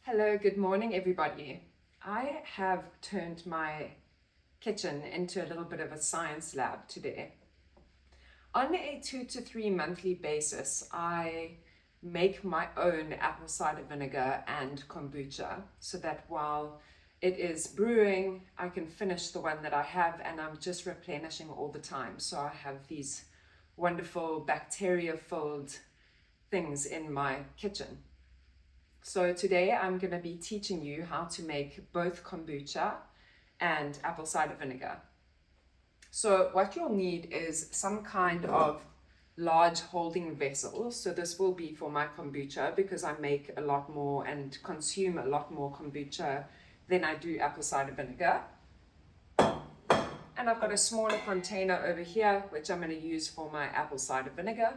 Hello, good morning everybody. I have turned my kitchen into a little bit of a science lab today. On a 2 to 3 monthly basis, I make my own apple cider vinegar and kombucha so that while it is brewing, I can finish the one that I have and I'm just replenishing all the time. So I have these wonderful bacteria-filled things in my kitchen. So today I'm going to be teaching you how to make both kombucha and apple cider vinegar. So what you'll need is some kind of large holding vessel. So this will be for my kombucha because I make a lot more and consume a lot more kombucha than I do apple cider vinegar. And I've got a smaller container over here which I'm going to use for my apple cider vinegar.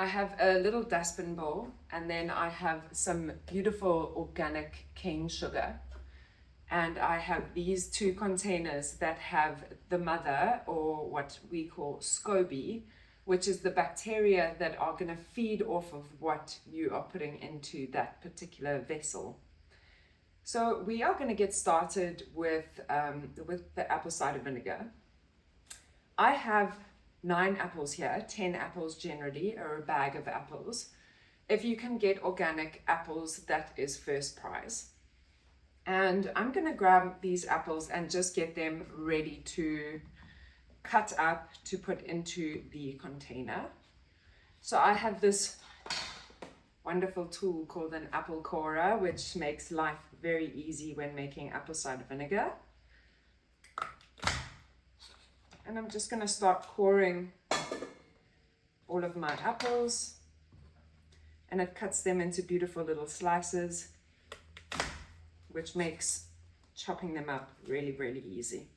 I have a little dustbin bowl, and then I have some beautiful organic cane sugar. And I have these two containers that have the mother, or what we call SCOBY, which is the bacteria that are going to feed off of what you are putting into that particular vessel. So we are going to get started with the apple cider vinegar. I have 9 apples here, 10 apples generally, or a bag of apples. If you can get organic apples, that is first prize. And I'm going to grab these apples and just get them ready to cut up to put into the container. So I have this wonderful tool called an apple corer, which makes life very easy when making apple cider vinegar. And I'm just going to start coring all of my apples, and it cuts them into beautiful little slices, which makes chopping them up really, really easy.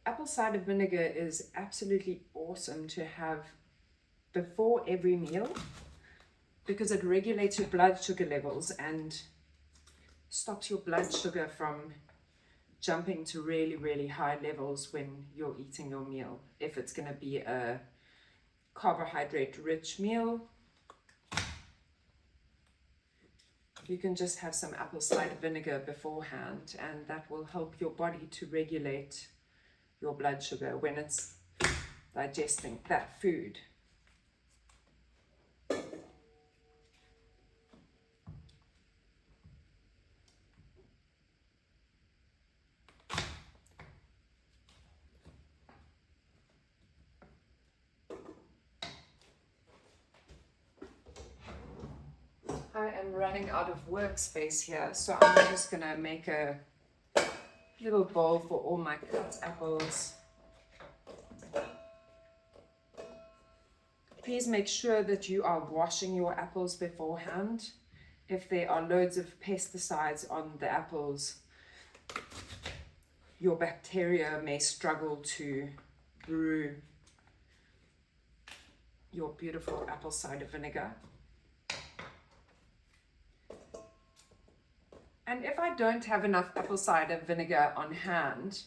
Apple cider vinegar is absolutely awesome to have before every meal because it regulates your blood sugar levels and stops your blood sugar from jumping to really, really high levels when you're eating your meal. If it's going to be a carbohydrate-rich meal, you can just have some apple cider vinegar beforehand, and that will help your body to regulate your blood sugar when it's digesting that food. I am running out of workspace here, so I'm just going to make a little bowl for all my cut apples. Please make sure that you are washing your apples beforehand. If there are loads of pesticides on the apples, your bacteria may struggle to brew your beautiful apple cider vinegar. And if I don't have enough apple cider vinegar on hand,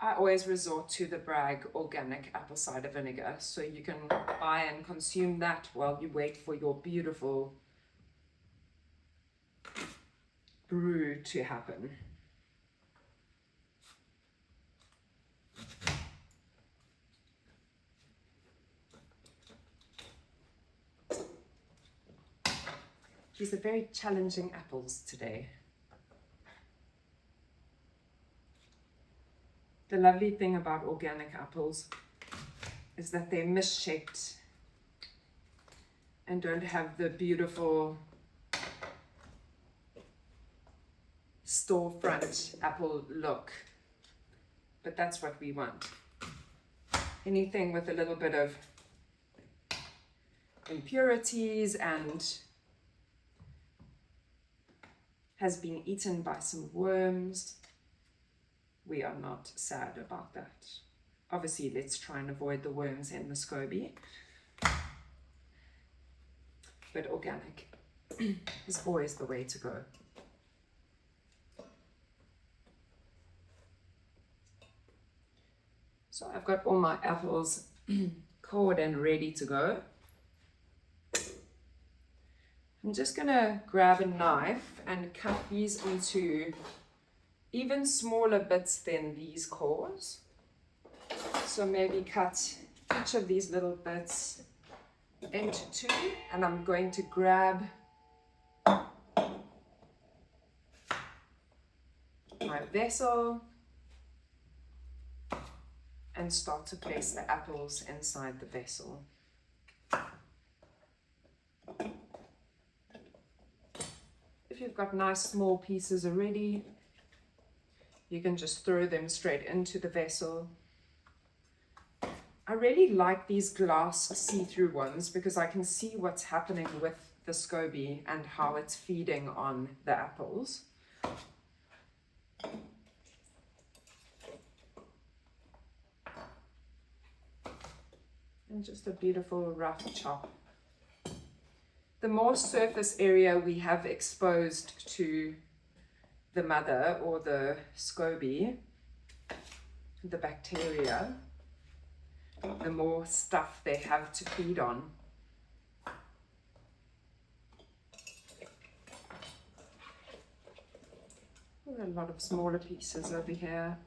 I always resort to the Bragg organic apple cider vinegar. So you can buy and consume that while you wait for your beautiful brew to happen. These are very challenging apples today. The lovely thing about organic apples is that they're misshaped and don't have the beautiful storefront apple look. But that's what we want. Anything with a little bit of impurities and has been eaten by some worms, we are not sad about that. Obviously, let's try and avoid the worms and the SCOBY, but organic is always the way to go. So I've got all my apples cored and ready to go. I'm just gonna grab a knife and cut these into even smaller bits than these cores. So maybe cut each of these little bits into two, and I'm going to grab my vessel and start to place the apples inside the vessel. If you've got nice small pieces already, you can just throw them straight into the vessel. I really like these glass see-through ones because I can see what's happening with the SCOBY and how it's feeding on the apples. And just a beautiful rough chop. The more surface area we have exposed to the mother or the SCOBY, the bacteria, the more stuff they have to feed on. A lot of smaller pieces over here.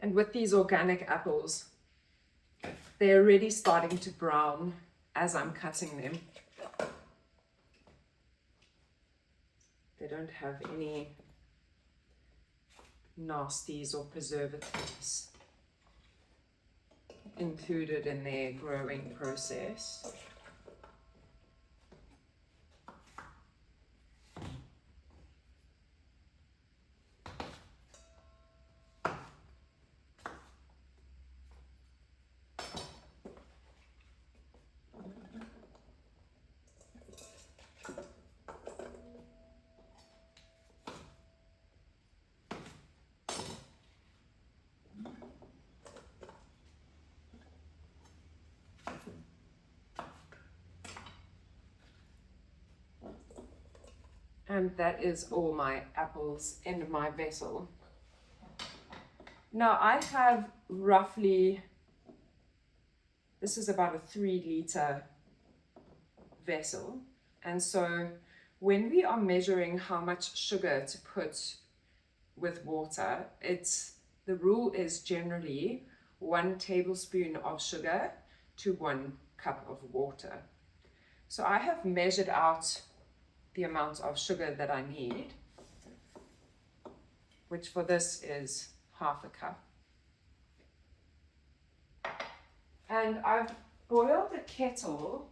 And with these organic apples, they're already starting to brown as I'm cutting them. They don't have any nasties or preservatives included in their growing process. And that is all my apples in my vessel. Now I have roughly, this is about a 3-liter vessel. And so when we are measuring how much sugar to put with water, the rule is generally 1 tablespoon of sugar to 1 cup of water. So I have measured out the amount of sugar that I need, which for this is half a cup. And I've boiled the kettle.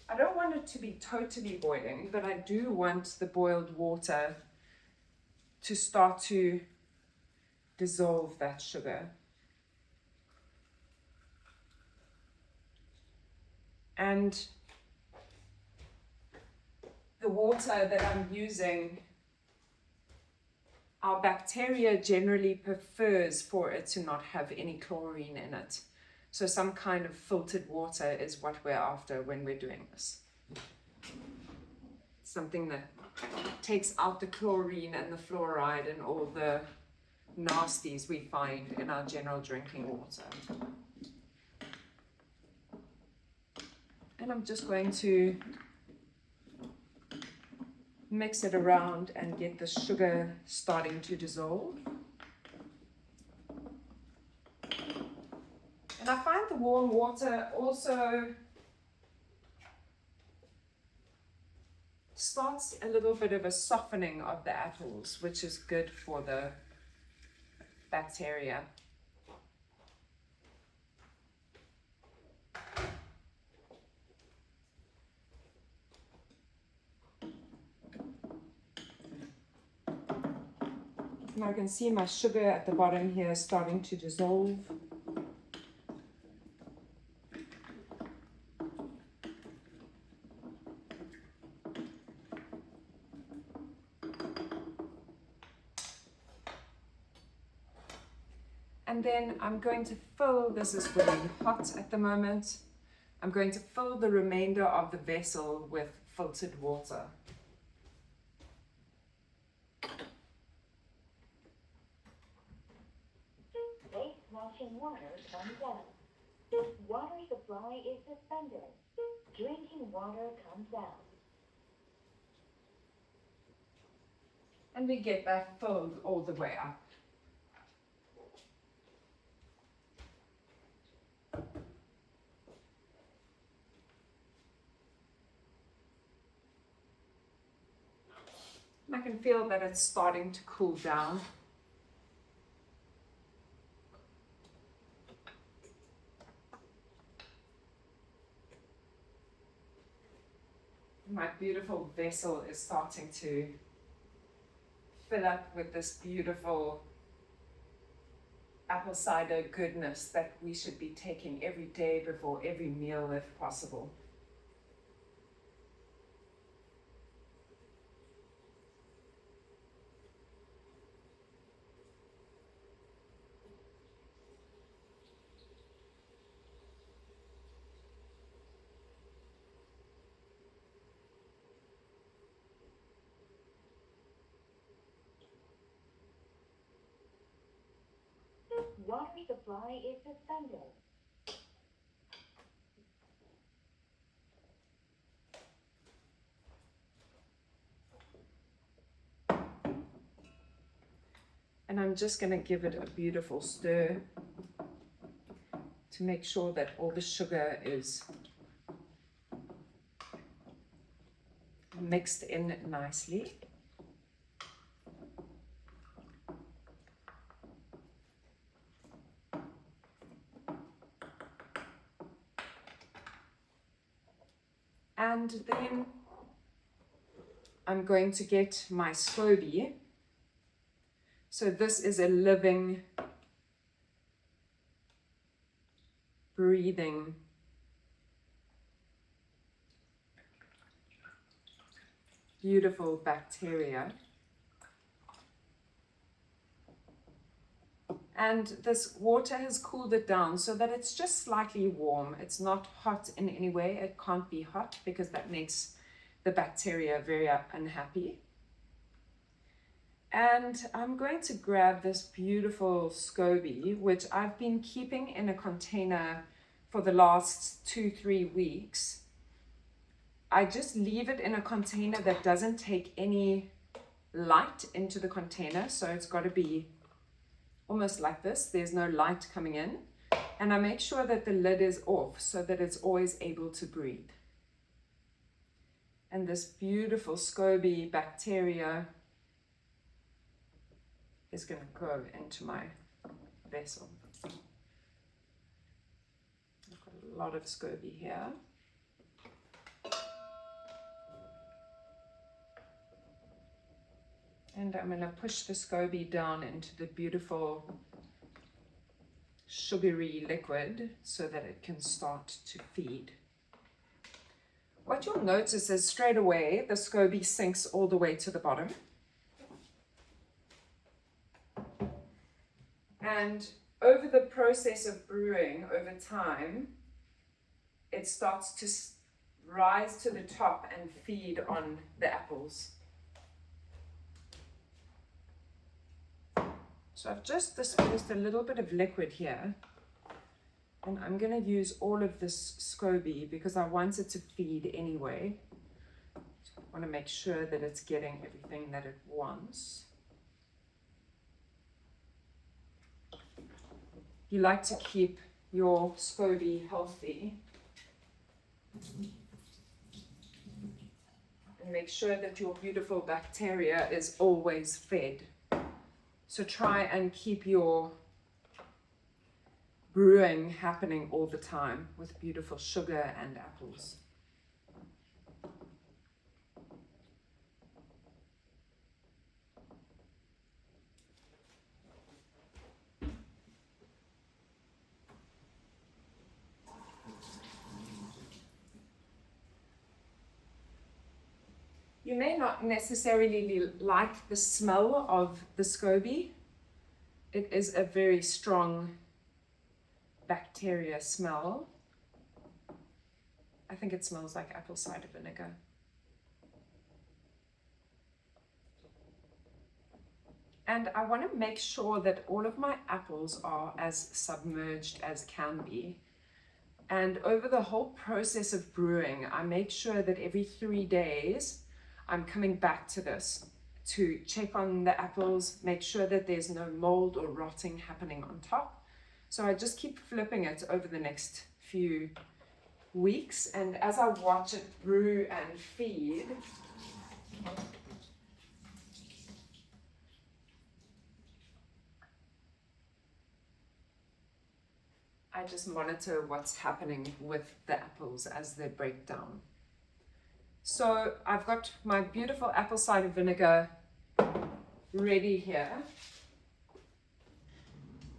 I don't want it to be totally boiling, but I do want the boiled water to start to dissolve that sugar. And the water that I'm using, our bacteria generally prefers for it to not have any chlorine in it. So some kind of filtered water is what we're after when we're doing this. Something that takes out the chlorine and the fluoride and all the nasties we find in our general drinking water. And I'm just going to mix it around and get the sugar starting to dissolve. And I find the warm water also starts a little bit of a softening of the apples, which is good for the bacteria. Now I can see my sugar at the bottom here starting to dissolve. And then I'm going to fill, this is really hot at the moment, I'm going to fill the remainder of the vessel with filtered water. Waste washing water comes out. Water supply is suspended. Drinking water comes out. And we get that filled all the way up. And I can feel that it's starting to cool down. My beautiful vessel is starting to fill up with this beautiful apple cider goodness that we should be taking every day before every meal if possible. Water supply is suspended. And I'm just going to give it a beautiful stir to make sure that all the sugar is mixed in nicely. And then I'm going to get my SCOBY. So this is a living, breathing, beautiful bacteria. And this water has cooled it down so that it's just slightly warm. It's not hot in any way. It can't be hot because that makes the bacteria very unhappy. And I'm going to grab this beautiful SCOBY, which I've been keeping in a container for the last 2-3 weeks. I just leave it in a container that doesn't take any light into the container. So it's got to be almost like this. There's no light coming in. And I make sure that the lid is off so that it's always able to breathe. And this beautiful SCOBY bacteria is going to go into my vessel. I've got a lot of SCOBY here. And I'm going to push the SCOBY down into the beautiful sugary liquid so that it can start to feed. What you'll notice is straight away the SCOBY sinks all the way to the bottom. And over the process of brewing, over time, it starts to rise to the top and feed on the apples. So I've just dispersed a little bit of liquid here, and I'm going to use all of this SCOBY because I want it to feed anyway. So I want to make sure that it's getting everything that it wants. You like to keep your SCOBY healthy and make sure that your beautiful bacteria is always fed. So try and keep your brewing happening all the time with beautiful sugar and apples. You may not necessarily like the smell of the SCOBY. It is a very strong bacteria smell. I think it smells like apple cider vinegar. And I want to make sure that all of my apples are as submerged as can be. And over the whole process of brewing, I make sure that every 3 days, I'm coming back to this to check on the apples, make sure that there's no mold or rotting happening on top. So I just keep flipping it over the next few weeks, and as I watch it brew and feed, I just monitor what's happening with the apples as they break down. So I've got my beautiful apple cider vinegar ready here.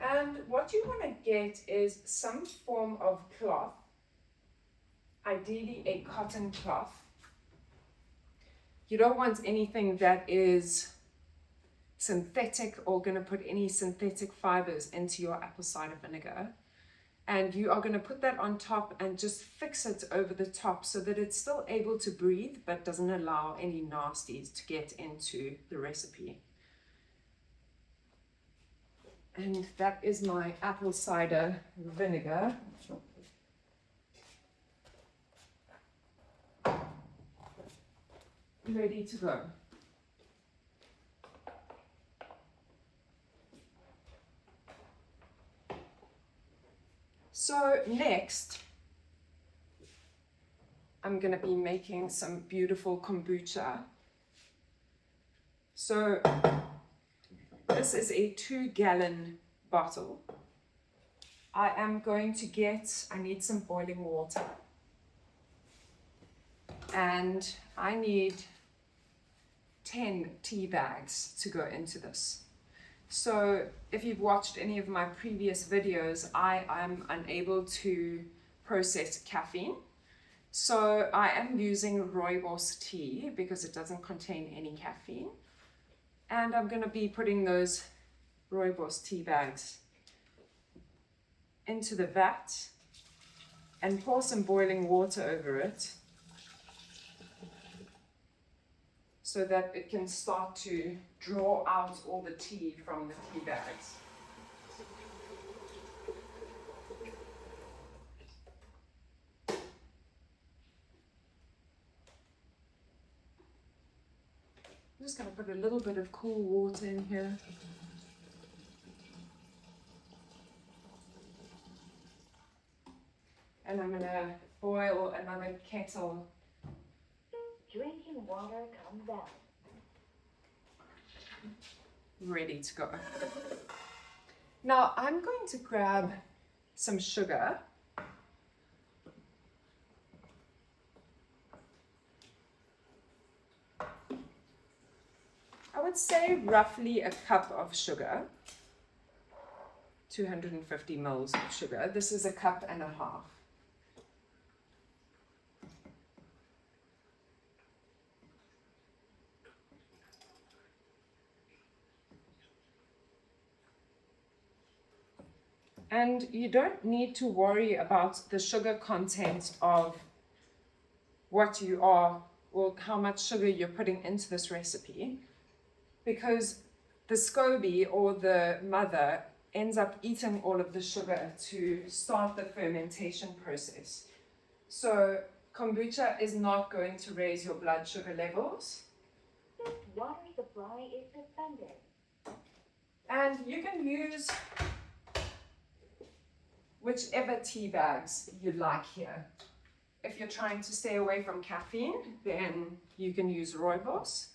And what you want to get is some form of cloth, ideally a cotton cloth. You don't want anything that is synthetic or going to put any synthetic fibers into your apple cider vinegar. And you are going to put that on top and just fix it over the top so that it's still able to breathe but doesn't allow any nasties to get into the recipe. And that is my apple cider vinegar. Ready to go. So next, I'm going to be making some beautiful kombucha. So this is a 2-gallon bottle. I need some boiling water. And I need 10 tea bags to go into this. So if you've watched any of my previous videos, I am unable to process caffeine. So I am using rooibos tea because it doesn't contain any caffeine. And I'm going to be putting those rooibos tea bags into the vat and pour some boiling water over it so that it can start to draw out all the tea from the tea bags. I'm just going to put a little bit of cool water in here. And I'm going to boil another kettle. Drinking water comes out. Ready to go. Now I'm going to grab some sugar. I would say roughly a cup of sugar, 250 mils of sugar. This is a cup and a half. And you don't need to worry about the sugar content of what you are or how much sugar you're putting into this recipe, because the SCOBY or the mother ends up eating all of the sugar to start the fermentation process. So kombucha is not going to raise your blood sugar levels. Water supply is suspended. And you can use whichever tea bags you like here. If you're trying to stay away from caffeine, then you can use rooibos.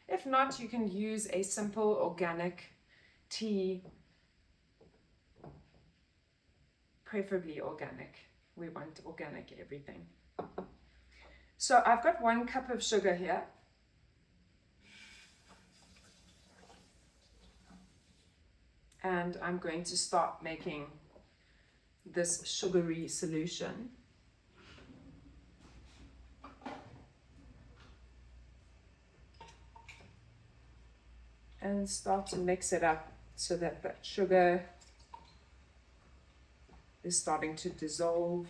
If not, you can use a simple organic tea, preferably organic. We want organic everything. So I've got 1 cup of sugar here. And I'm going to start making this sugary solution. and start to mix it up so that the sugar is starting to dissolve.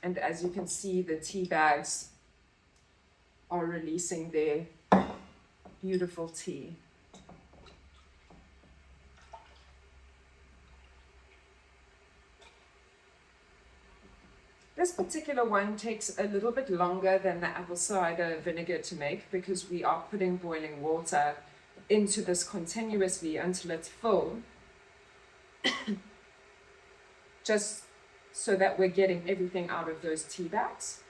And as you can see, the tea bags are releasing their beautiful tea. This particular one takes a little bit longer than the apple cider vinegar to make because we are putting boiling water into this continuously until it's full, just so that we're getting everything out of those tea bags.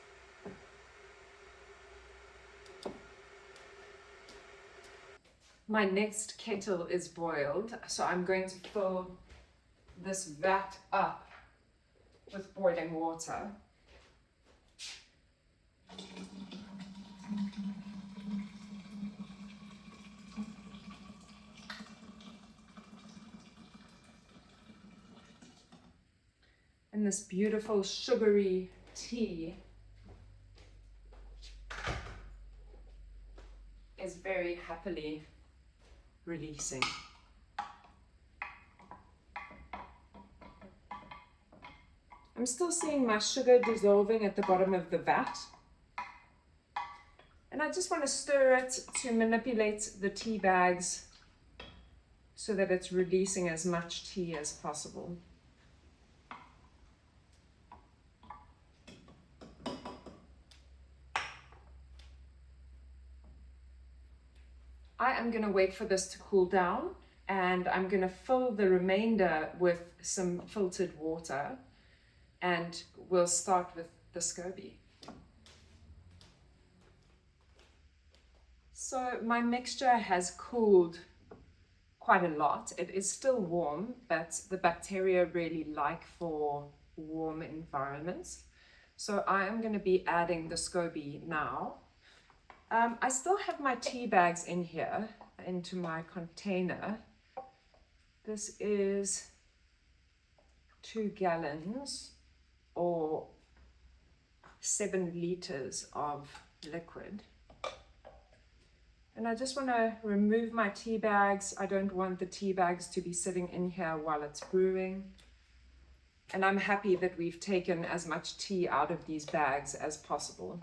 My next kettle is boiled, so I'm going to fill this vat up with boiling water. And this beautiful sugary tea is very happily releasing. I'm still seeing my sugar dissolving at the bottom of the vat. And I just want to stir it to manipulate the tea bags so that it's releasing as much tea as possible. I am going to wait for this to cool down, and I'm going to fill the remainder with some filtered water, and we'll start with the SCOBY. So my mixture has cooled quite a lot. It is still warm, but the bacteria really like for warm environments. So I am going to be adding the SCOBY now. I still have my tea bags in here, into my container. This is 2 gallons or 7 liters of liquid. And I just want to remove my tea bags. I don't want the tea bags to be sitting in here while it's brewing. And I'm happy that we've taken as much tea out of these bags as possible.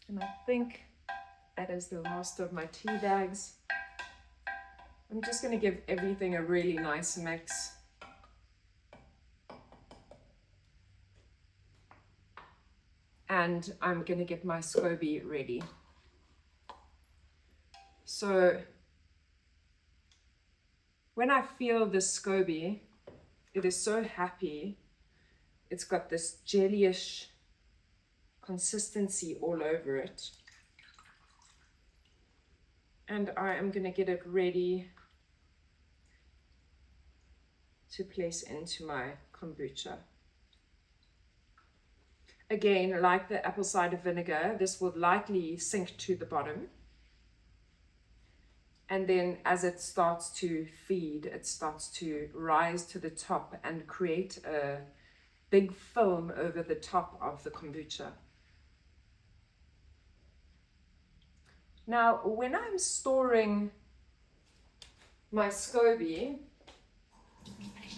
And I think that is the last of my tea bags. I'm just going to give everything a really nice mix. And I'm going to get my SCOBY ready. So when I feel this SCOBY, it is so happy. It's got this jellyish consistency all over it. And I am going to get it ready to place into my kombucha. Again, like the apple cider vinegar, this will likely sink to the bottom. And then as it starts to feed, it starts to rise to the top and create a big film over the top of the kombucha. Now, when I'm storing my SCOBY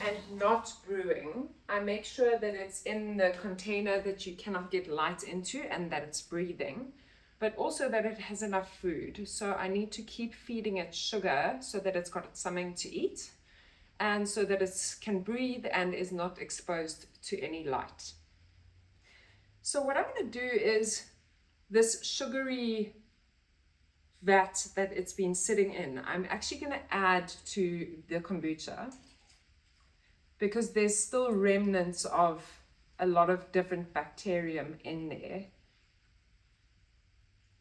and not brewing, I make sure that it's in the container that you cannot get light into and that it's breathing, but also that it has enough food. So I need to keep feeding it sugar so that it's got something to eat and so that it can breathe and is not exposed to any light. So what I'm going to do is this sugary vat that it's been sitting in, I'm actually going to add to the kombucha because there's still remnants of a lot of different bacterium in there,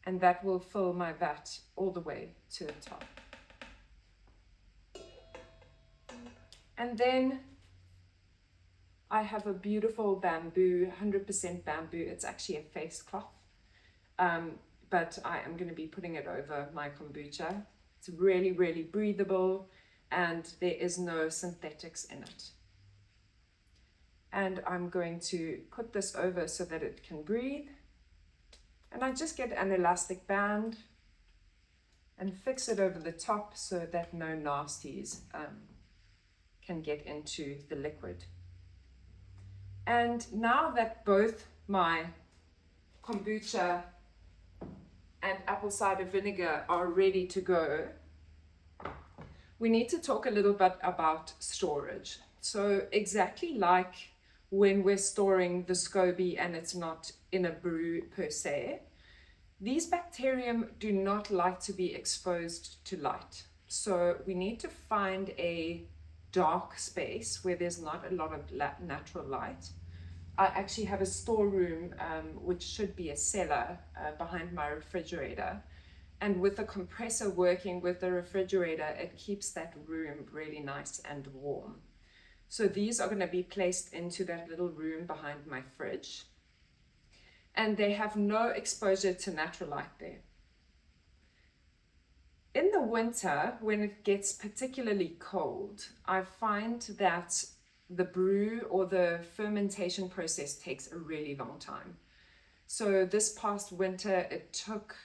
and that will fill my vat all the way to the top. And then I have a beautiful bamboo, 100% bamboo. It's actually a face cloth, but but I am going to be putting it over my kombucha. It's really, really breathable, and there is no synthetics in it. And I'm going to put this over so that it can breathe. And I just get an elastic band and fix it over the top so that no nasties can get into the liquid. And now that both my kombucha and apple cider vinegar are ready to go, we need to talk a little bit about storage. So exactly like when we're storing the SCOBY and it's not in a brew per se, these bacterium do not like to be exposed to light. So we need to find a dark space where there's not a lot of natural light. I actually have a storeroom, which should be a cellar behind my refrigerator. And with the compressor working with the refrigerator, it keeps that room really nice and warm. So these are going to be placed into that little room behind my fridge. And they have no exposure to natural light there. In the winter, when it gets particularly cold, I find that the brew or the fermentation process takes a really long time. So this past winter, it took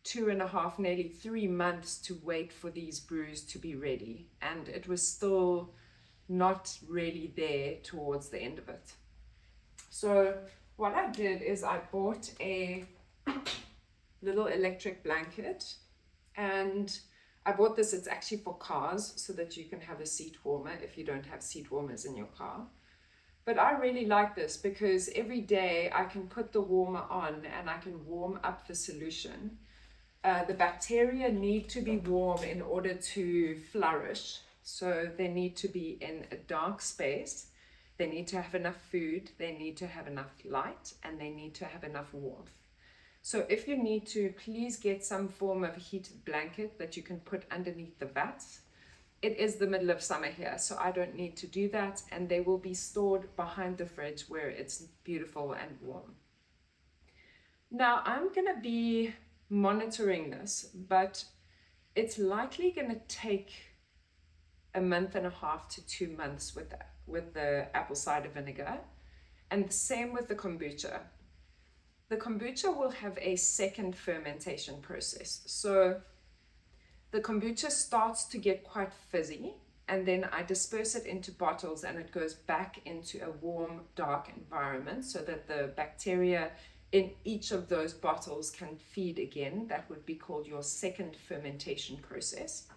2.5, nearly 3 months to wait for these brews to be ready. And it was still not really there towards the end of it. So what I did is I bought a little electric blanket, and I bought this, it's actually for cars so that you can have a seat warmer if you don't have seat warmers in your car. But I really like this because every day I can put the warmer on and I can warm up the solution. The bacteria need to be warm in order to flourish. So they need to be in a dark space. They need to have enough food, they need to have enough light, and they need to have enough warmth. So if you need to, please get some form of heated blanket that you can put underneath the vats. It is the middle of summer here, so I don't need to do that, and they will be stored behind the fridge where it's beautiful and warm. Now I'm going to be monitoring this, but it's likely going to take 1.5 to 2 months with the apple cider vinegar, and the same with the kombucha. The kombucha will have a second fermentation process. So the kombucha starts to get quite fizzy, and then I disperse it into bottles and it goes back into a warm, dark environment so that the bacteria in each of those bottles can feed again. That would be called your second fermentation process.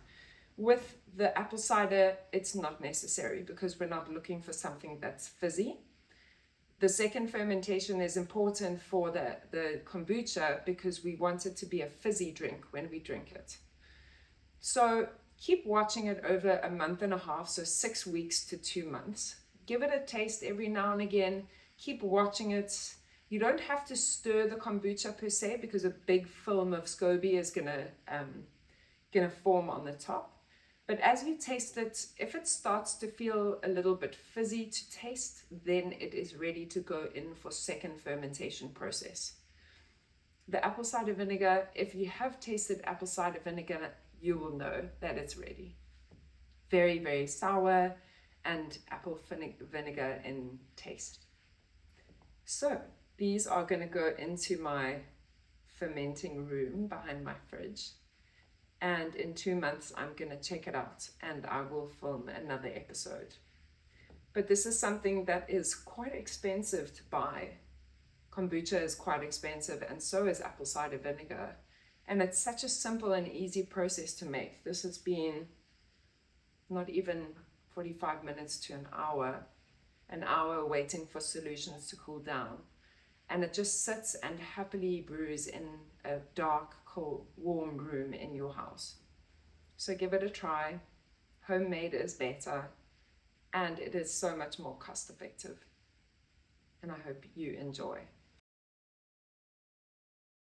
With the apple cider, it's not necessary because we're not looking for something that's fizzy. The second fermentation is important for the kombucha because we want it to be a fizzy drink when we drink it. So keep watching it over 1.5 months, so 6 weeks to 2 months. Give it a taste every now and again. Keep watching it. You don't have to stir the kombucha per se because a big film of SCOBY is gonna form on the top. But as you taste it, if it starts to feel a little bit fizzy to taste, then it is ready to go in for second fermentation process. The apple cider vinegar, if you have tasted apple cider vinegar, you will know that it's ready. Very, very sour and apple vinegar in taste. So these are going to go into my fermenting room behind my fridge. And in 2 months, I'm going to check it out and I will film another episode. But this is something that is quite expensive to buy. Kombucha is quite expensive, and so is apple cider vinegar. And it's such a simple and easy process to make. This has been not even 45 minutes to an hour waiting for solutions to cool down. And it just sits and happily brews in a dark, cool, warm room in your house. So give it a try. Homemade is better, and it is so much more cost effective. And I hope you enjoy.